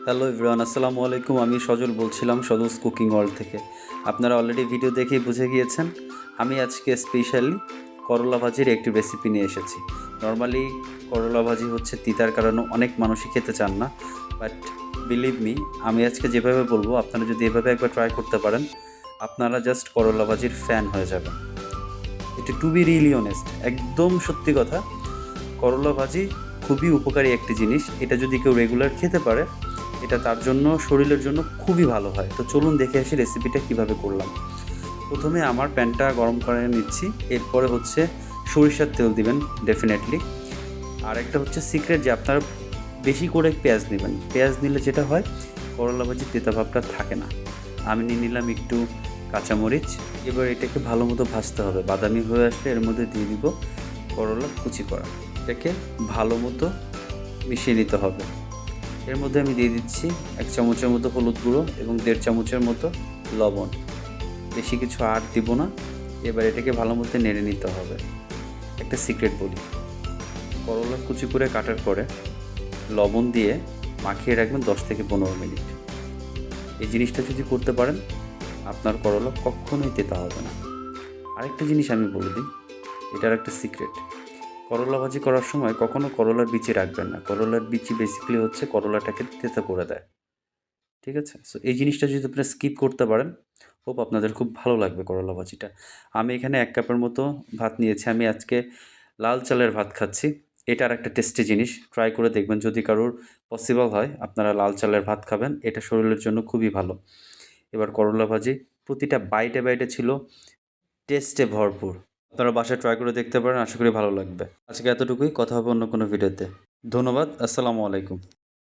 Hello everyone, আসসালামু আলাইকুম। আমি সজল বলছিলাম সজলস কুকিং ওয়ার্ল্ড থেকে। আপনারা অলরেডি ভিডিও দেখেই বুঝে গিয়েছেন আমি আজকে স্পেশালি করলা ভাজির একটি রেসিপি নিয়ে এসেছি। নর্মালি করলা ভাজি হচ্ছে তিতার কারণে অনেক মানুষই খেতে চান না, বাট বিলিভ মি, আমি আজকে যেভাবে বলবো আপনারা যদি এভাবে একবার ট্রাই করতে পারেন, আপনারা জাস্ট করলা ভাজির ফ্যান হয়ে যাবেন। এটা টু বি রিয়েলি অনেস্ট, একদম সত্যি কথা। করলা ভাজি খুবই উপকারী একটি জিনিস। এটা যদি কেউ রেগুলার খেতে পারে, এটা তার জন্য, শরীরের জন্য খুবই ভালো হয়। তো চলুন দেখে আসি রেসিপিটা কিভাবে করলাম। প্রথমে আমার প্যানটা গরম করে নিচ্ছি, এরপরে হচ্ছে সরিষার তেল দিবেন ডেফিনেটলি। আর একটা হচ্ছে সিক্রেট, যে আপনারা বেশি করে পেঁয়াজ নেবেন। পেঁয়াজ নিলে যেটা হয়, করলা ভাজির তেতা ভাবটা থাকে না। আমি নিয়ে নিলাম একটু কাঁচামরিচ। এবার এটাকে ভালো মতো ভাজতে হবে। বাদামি হয়ে আসলে এর মধ্যে দিয়ে দিব করলা কুচি করা। এটাকে ভালো মতো মিশিয়ে নিতে হবে। এর মধ্যে আমি দিয়ে দিচ্ছি 1 চামচের মতো হলুদ গুঁড়ো এবং 1.5 চামচের মতো লবণ। বেশি কিছু আর দিব না। এবার এটাকে ভালো মতো নেড়ে নিতে হবে। একটা সিক্রেট বলি, করলা কুচি করে কাটার পরে লবণ দিয়ে মাখিয়ে রাখবেন 10 থেকে 15 মিনিট। এই জিনিসটা যদি করতে পারেন, আপনার করলা কখনোই তেতা হবে না। আরেকটা জিনিস আমি বলে দিই, এটার একটা সিক্রেট। করলা ভাজি করার সময় কখনো করলার বিচি রাখবেন না। করলার বিচি বেসিক্যালি হচ্ছে করলাটাকে তেতো করে দেয়। ঠিক আছে? সো এই জিনিসটা যদি আপনারা স্কিপ করতে পারেন, হোপ আপনাদের খুব ভালো লাগবে করলা ভাজিটা। আমি এখানে 1 কাপের মতো ভাত নিয়েছি। আমি আজকে লাল চালের ভাত খাচ্ছি। এটা আরেকটা টেস্টি জিনিস। ট্রাই করে দেখবেন, যদি কারোর পসিবল হয় আপনারা লাল চালের ভাত খাবেন। এটা শরীরের জন্য খুবই ভালো। এবার করলা ভাজি প্রতিটা বাইটে, বাইটে ছিল টেস্টে ভরপুর। আপনারা বাসায় ট্রাই করে দেখতে পারেন, আশা করি ভালো লাগবে। আজকে এতটুকুই, কথা হবে অন্য কোনো ভিডিওতে। ধন্যবাদ। আসসালামু আলাইকুম।